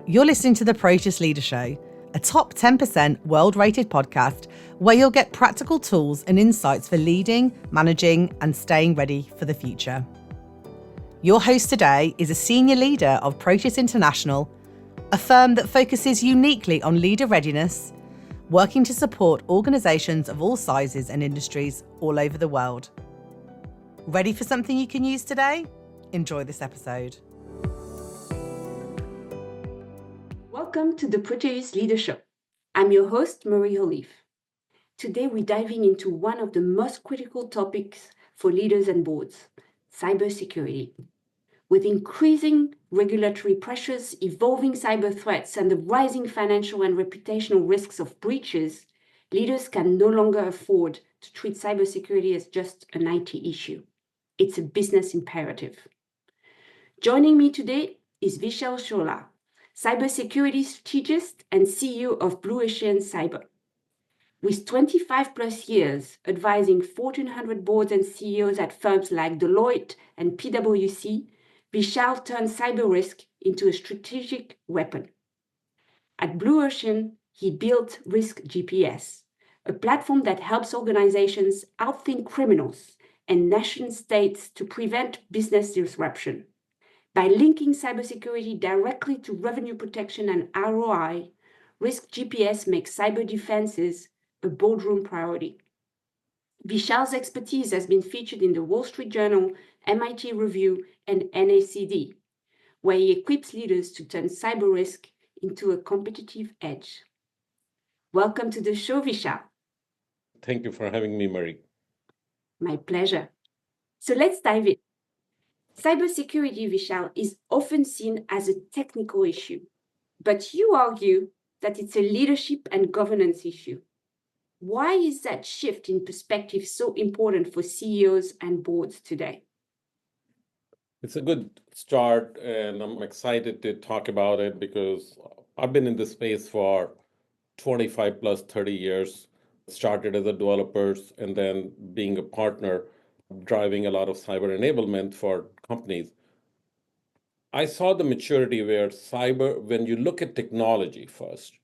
You're listening to the Proteus Leader Show, a top 10% world-rated podcast where you'll get practical tools and insights for leading, managing, and staying ready for the future. Your host today is a senior leader of Proteus International, a firm that focuses uniquely on leader readiness, working to support organisations of all sizes and industries all over the world. Ready for something you can use today? Enjoy this episode. Welcome to the Proteus Leader Show. I'm your host, Marie Olive. Today we're diving into one of the most critical topics for leaders and boards, cybersecurity. With increasing regulatory pressures, evolving cyber threats, and the rising financial and reputational risks of breaches, leaders can no longer afford to treat cybersecurity as just an IT issue. It's a business imperative. Joining me today is Vishal Chawla, cybersecurity strategist and CEO of Blue Ocean Cyber. With 25 plus years advising 1,400 boards and CEOs at firms like Deloitte and PwC, Vishal turned cyber risk into a strategic weapon. At Blue Ocean, he built Risk GPS, a platform that helps organizations outthink criminals and nation states to prevent business disruption. By linking cybersecurity directly to revenue protection and ROI, Risk GPS makes cyber defenses a boardroom priority. Vishal's expertise has been featured in the Wall Street Journal, MIT Review, and NACD, where he equips leaders to turn cyber risk into a competitive edge. Welcome to the show, Vishal. Thank you for having me, Marie. My pleasure. So let's dive in. Cybersecurity, Vishal, is often seen as a technical issue, but you argue that it's a leadership and governance issue. Why is that shift in perspective so important for CEOs and boards today? It's a good start, and I'm excited to talk about it because I've been in this space for 25 plus 30 years. Started as a developer and then being a partner, driving a lot of cyber enablement for companies. I saw the maturity where when you look at technology first,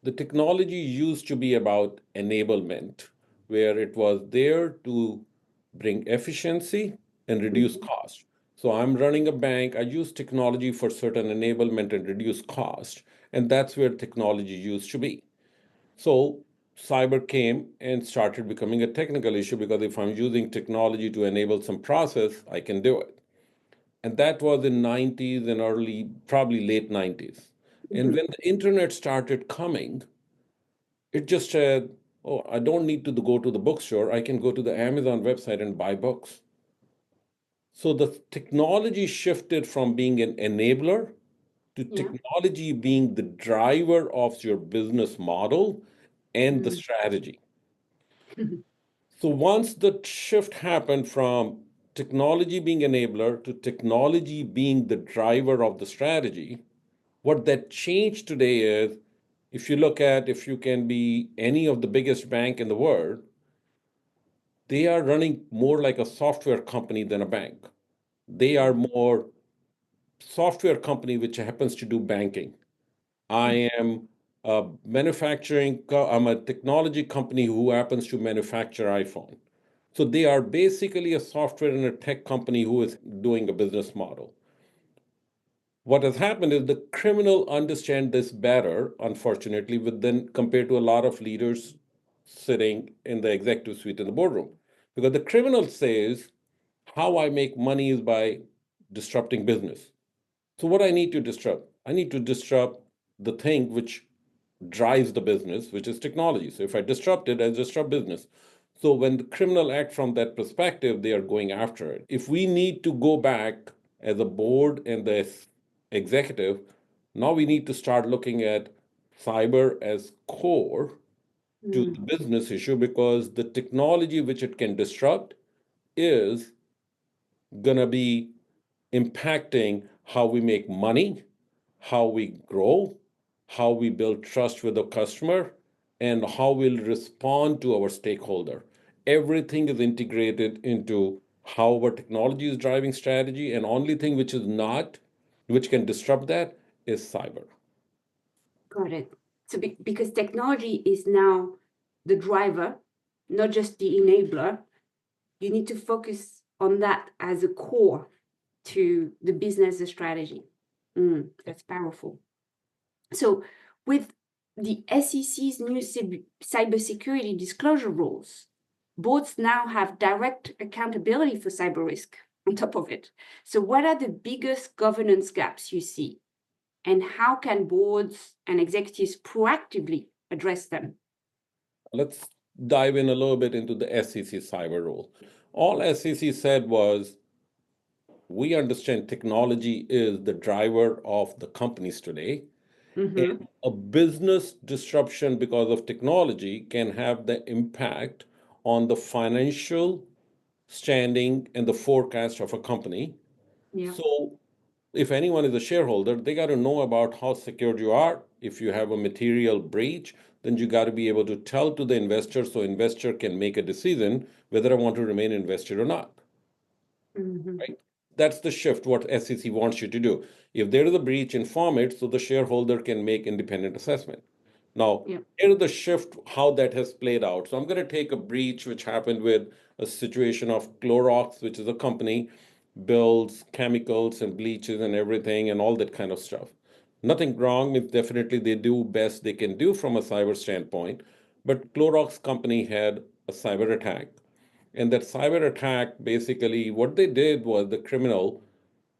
the technology used to be about enablement, where it was there to bring efficiency and reduce cost. So I'm running a bank, I use technology for certain enablement and reduce cost, and that's where technology used to be. So cyber came and started becoming a technical issue because if I'm using technology to enable some process, I can do it. And that was in 90s and early, probably late 90s. And when the internet started coming, it just said, oh, I don't need to go to the bookstore. I can go to the Amazon website and buy books. So the technology shifted from being an enabler to technology being the driver of your business model and the strategy. So once the shift happened from technology being enabler to technology being the driver of the strategy, what that changed today is if you can be any of the biggest bank in the world, they are running more like a software company than a bank. They are more software company which happens to do banking. I am I'm a technology company who happens to manufacture iPhone. So they are basically a software and a tech company who is doing a business model. What has happened is the criminal understand this better, unfortunately, compared to a lot of leaders sitting in the executive suite in the boardroom. Because the criminal says, how I make money is by disrupting business. So what I need to disrupt? I need to disrupt the thing which drives the business, which is technology. So if I disrupt it, I disrupt business. So when the criminal act from that perspective, they are going after it. If we need to go back as a board and the executive, now we need to start looking at cyber as core to the business issue because the technology which it can disrupt is going to be impacting how we make money, how we grow, how we build trust with the customer, and how we'll respond to our stakeholder. Everything is integrated into how our technology is driving strategy, and only thing which is not, which can disrupt that, is cyber. Got it. So because technology is now the driver, not just the enabler, you need to focus on that as a core to the business strategy. That's powerful. So with the SEC's new cybersecurity disclosure rules, boards now have direct accountability for cyber risk on top of it. So what are the biggest governance gaps you see? And how can boards and executives proactively address them? Let's dive in a little bit into the SEC cyber rule. All SEC said was, we understand technology is the driver of the companies today. And a business disruption because of technology can have the impact on the financial standing and the forecast of a company. Yeah. So if anyone is a shareholder, they got to know about how secure you are. If you have a material breach, then you got to be able to tell to the investor so investor can make a decision whether I want to remain invested or not. Right? That's the shift what SEC wants you to do. If there is a breach, inform it so the shareholder can make independent assessment. Now, Yeah. here's the shift, how that has played out. So I'm going to take a breach which happened with a situation of Clorox, which is a company, builds chemicals and bleaches and everything and all that kind of stuff. Nothing wrong. It's definitely they do best they can do from a cyber standpoint. But Clorox company had a cyber attack. And that cyber attack, basically, what they did was the criminal,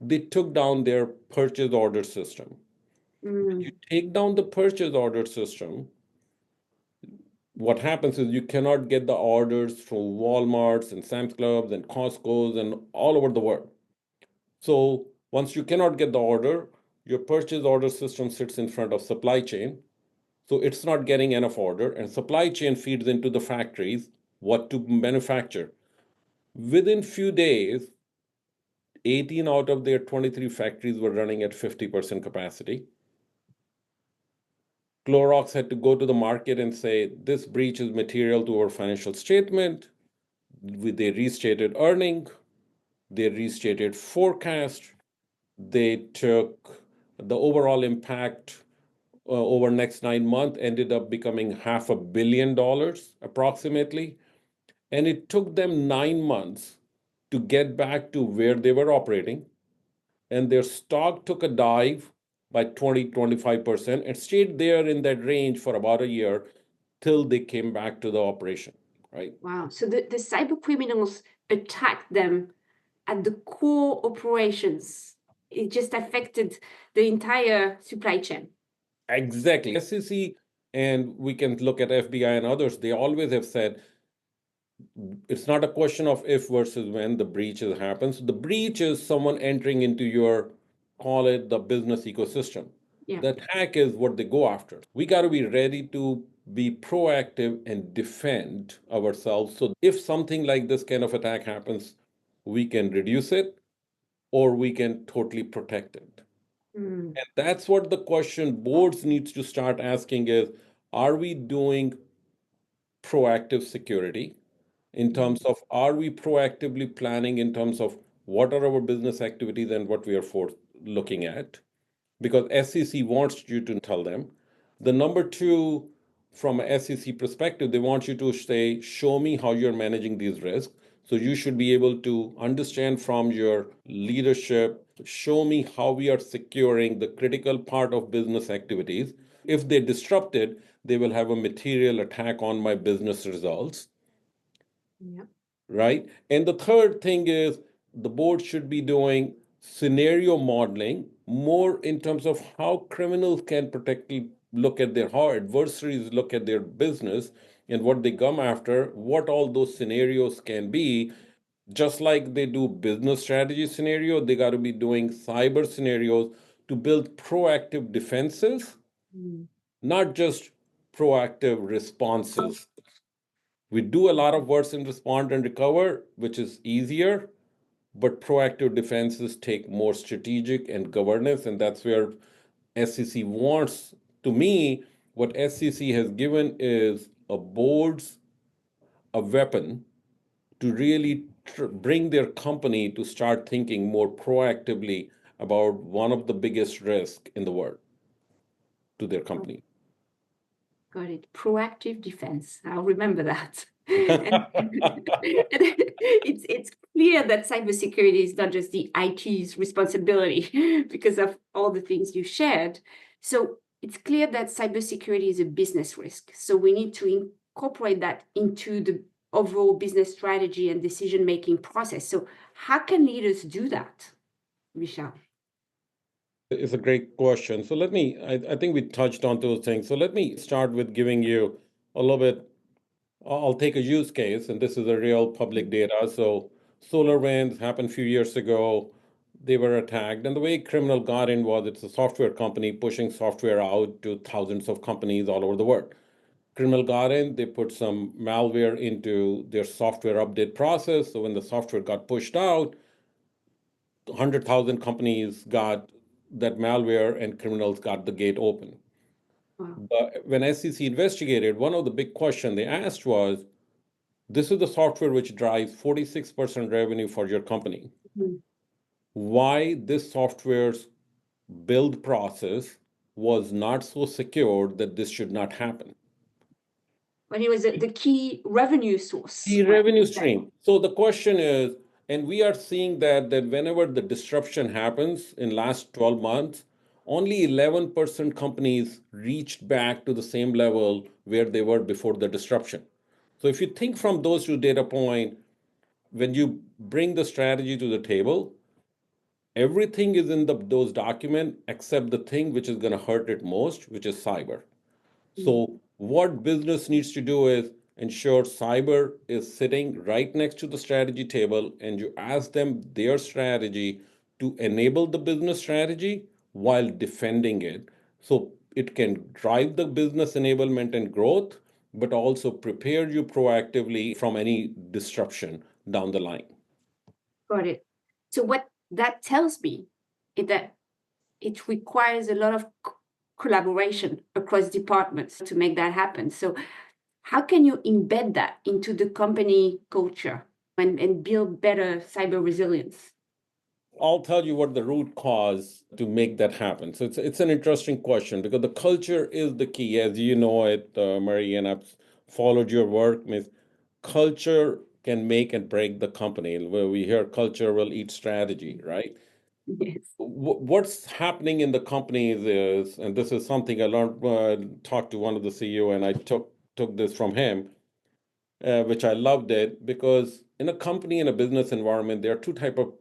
they took down their purchase order system. You take down the purchase order system, what happens is you cannot get the orders from Walmarts and Sam's Clubs and Costco's and all over the world. So once you cannot get the order, your purchase order system sits in front of supply chain. So it's not getting enough order, and supply chain feeds into the factories what to manufacture. Within few days, 18 out of their 23 factories were running at 50% capacity. Clorox had to go to the market and say, this breach is material to our financial statement. They restated earning, they restated forecast, they took the overall impact over next 9 months ended up becoming $500 million approximately. And it took them 9 months to get back to where they were operating. And their stock took a dive by 20-25% and stayed there in that range for about a year till they came back to the operation, right? Wow. So the cyber criminals attacked them at the core operations. It just affected the entire supply chain. Exactly. SEC, and we can look at FBI and others, they always have said it's not a question of if versus when the breach happens. The breach is someone entering into your, call it the business ecosystem. Yeah. The attack is what they go after. We got to be ready to be proactive and defend ourselves. So if something like this kind of attack happens, we can reduce it or we can totally protect it. And that's what the question boards needs to start asking is, are we doing proactive security in terms of are we proactively planning in terms of what are our business activities and what we are for looking at? Because SEC wants you to tell them. The number two, from a SEC perspective, they want you to say, show me how you're managing these risks. So you should be able to understand from your leadership, show me how we are securing the critical part of business activities. If they disrupt it, they will have a material attack on my business results. Yeah. Right? And the third thing is the board should be doing scenario modeling more in terms of how criminals can protectively look at their, how adversaries look at their business and what they come after, what all those scenarios can be. Just like they do business strategy scenario, they got to be doing cyber scenarios to build proactive defenses, not just proactive responses. We do a lot of works in respond and recover, which is easier, but proactive defenses take more strategic and governance, and that's where SEC wants. To me, what SEC has given is a board's a weapon to really bring their company to start thinking more proactively about one of the biggest risks in the world. to their company. Got it. Proactive defense. I'll remember that. And it's clear that cybersecurity is not just the IT's responsibility because of all the things you shared. So it's clear that cybersecurity is a business risk. So we need to incorporate that into the overall business strategy and decision-making process. So how can leaders do that, Vishal? It's a great question. So I think we touched on those things. So let me start with giving you a little bit. I'll take a use case, and this is a real public data. So SolarWinds happened a few years ago. They were attacked, and the way criminal got in was it's a software company pushing software out to thousands of companies all over the world. Criminal got in, they put some malware into their software update process. So when the software got pushed out, 100,000 companies got that malware, and criminals got the gate open. Wow. But when SEC investigated, one of the big questions they asked was, this is the software which drives 46% revenue for your company. Mhm. Why this software's build process was not so secure that this should not happen? But it was the key revenue source. The revenue stream. So the question is, and we are seeing that whenever the disruption happens in last 12 months, only 11% companies reached back to the same level where they were before the disruption. So if you think from those two data points, when you bring the strategy to the table, everything is in those documents except the thing which is going to hurt it most, which is cyber. So what business needs to do is ensure cyber is sitting right next to the strategy table, and you ask them their strategy to enable the business strategy while defending it. So it can drive the business enablement and growth, but also prepare you proactively from any disruption down the line. Got it. So what that tells me is that it requires a lot of collaboration across departments to make that happen. So how can you embed that into the company culture and build better cyber resilience? I'll tell you what the root cause to make that happen. So it's an interesting question because the culture is the key, as you know it, Marie, and I've followed your work. Means culture can make and break the company. Where we hear culture will eat strategy, right? Yes. What's happening in the companies is, and this is something I learned, talked to one of the CEO, and I took this from him, which I loved it because in a company, in a business environment, there are two type of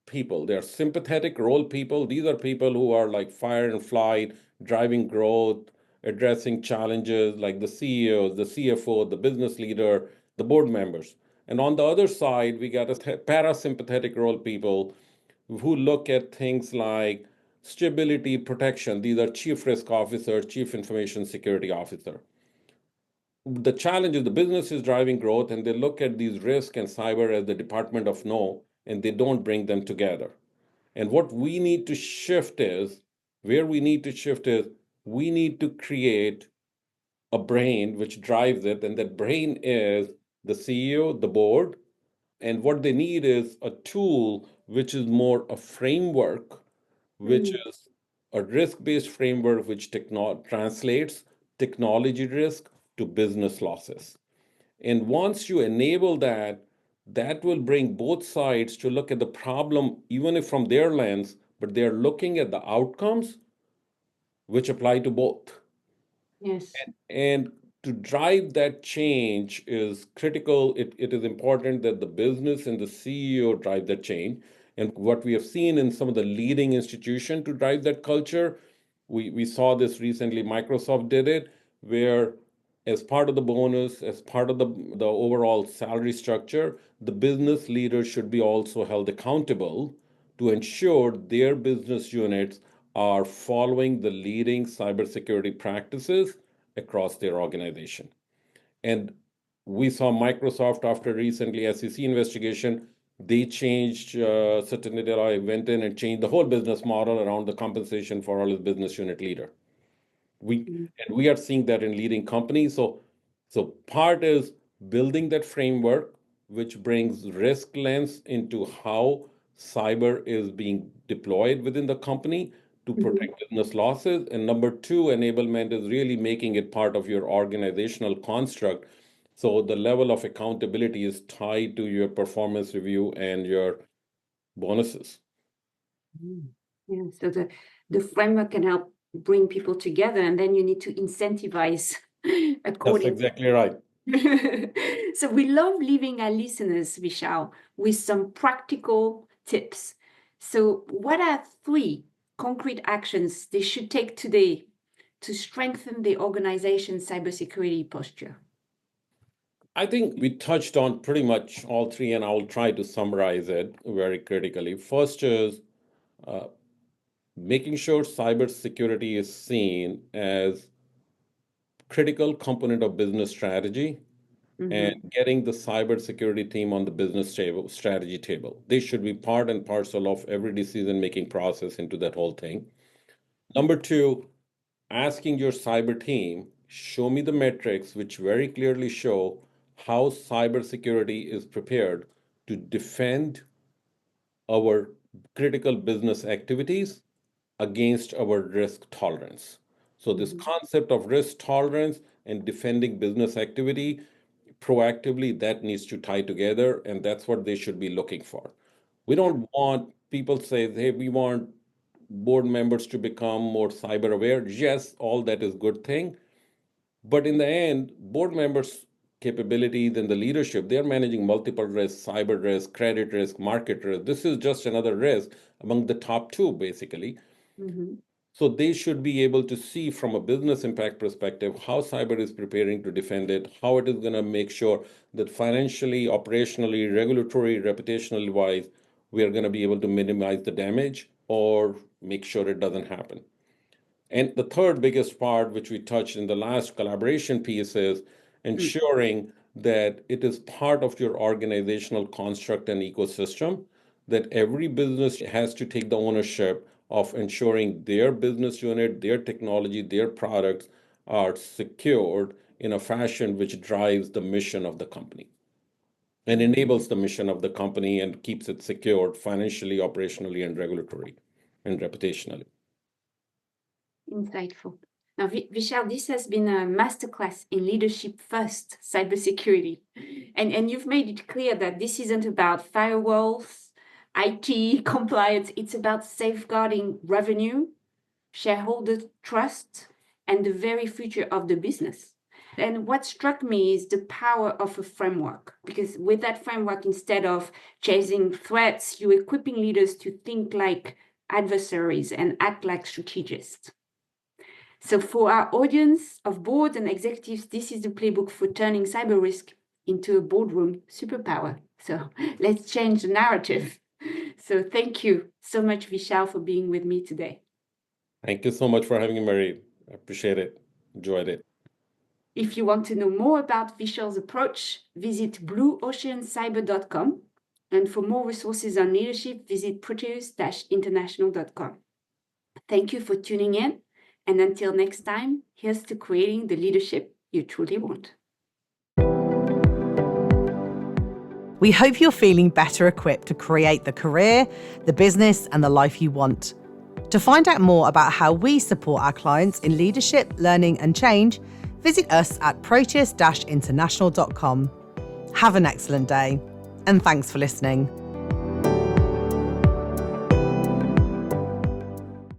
people. There are sympathetic role people. These are people who are like fire and flight, driving growth, addressing challenges like the CEOs, the CFO, the business leader, the board members. And on the other side, we got a parasympathetic role people who look at things like stability, protection. These are chief risk officer, chief information security officer. The challenge is the business is driving growth, and they look at these risk and cyber as the department of no, and they don't bring them together. And what we need to shift is, where we need to shift is, we need to create a brain which drives it, and that brain is the CEO, the board, and what they need is a tool which is more a framework, which is a risk-based framework which translates technology risk to business losses. And once you enable that, that will bring both sides to look at the problem, even if from their lens, but they're looking at the outcomes which apply to both. Yes. And to drive that change is critical. It is important that the business and the CEO drive that change. And what we have seen in some of the leading institutions to drive that culture, we saw this recently. Microsoft did it, where as part of the bonus, as part of the overall salary structure, the business leaders should be also held accountable to ensure their business units are following the leading cybersecurity practices across their organization. And we saw Microsoft after recently SEC investigation, they changed certain data, went in and changed the whole business model around the compensation for all its business unit leader. We are seeing that in leading companies. So part is building that framework, which brings risk lens into how cyber is being deployed within the company to protect business losses. And number two, enablement is really making it part of your organizational construct. So the level of accountability is tied to your performance review and your bonuses. Yeah, so the framework can help bring people together, and then you need to incentivize That's accordingly. exactly right. So we love leaving our listeners, Vishal, with some practical tips. So what are 3 concrete actions they should take today to strengthen the organization's cybersecurity posture? I think we touched on pretty much all 3, and I'll try to summarize it very critically. First is making sure cybersecurity is seen as critical component of business strategy and getting the cybersecurity team on the business table, strategy table. They should be part and parcel of every decision-making process into that whole thing. Number 2, asking your cyber team, show me the metrics which very clearly show how cybersecurity is prepared to defend our critical business activities against our risk tolerance. So this concept of risk tolerance and defending business activity proactively, that needs to tie together, and that's what they should be looking for. We don't want people say, hey, we want board members to become more cyber aware. Yes, all that is good thing, but in the end, board members' capabilities and the leadership, they're managing multiple risks, cyber risk, credit risk, market risk. This is just another risk among the top 2, basically. So they should be able to see from a business impact perspective how cyber is preparing to defend it, how it is going to make sure that financially, operationally, regulatory, reputationally wise, we are going to be able to minimize the damage or make sure it doesn't happen. And the third biggest part, which we touched in the last collaboration piece, is ensuring that it is part of your organizational construct and ecosystem, that every business has to take the ownership of ensuring their business unit, their technology, their products are secured in a fashion which drives the mission of the company and enables the mission of the company and keeps it secured financially, operationally, and regulatory and reputationally. Insightful. Now, Vishal, this has been a masterclass in leadership first cybersecurity. And you've made it clear that this isn't about firewalls, IT, compliance. It's about safeguarding revenue, shareholder trust, and the very future of the business. And what struck me is the power of a framework, because with that framework, instead of chasing threats, you're equipping leaders to think like adversaries and act like strategists. So for our audience of boards and executives, this is the playbook for turning cyber risk into a boardroom superpower. So let's change the narrative. So thank you so much, Vishal, for being with me today. Thank you so much for having me, Mary. I appreciate it. Enjoyed it. If you want to know more about Vishal's approach, visit blueoceancyber.com. And for more resources on leadership, visit proteus-international.com. Thank you for tuning in. And until next time, here's to creating the leadership you truly want. We hope you're feeling better equipped to create the career, the business, and the life you want. To find out more about how we support our clients in leadership, learning, and change, visit us at proteus-international.com. Have an excellent day, and thanks for listening.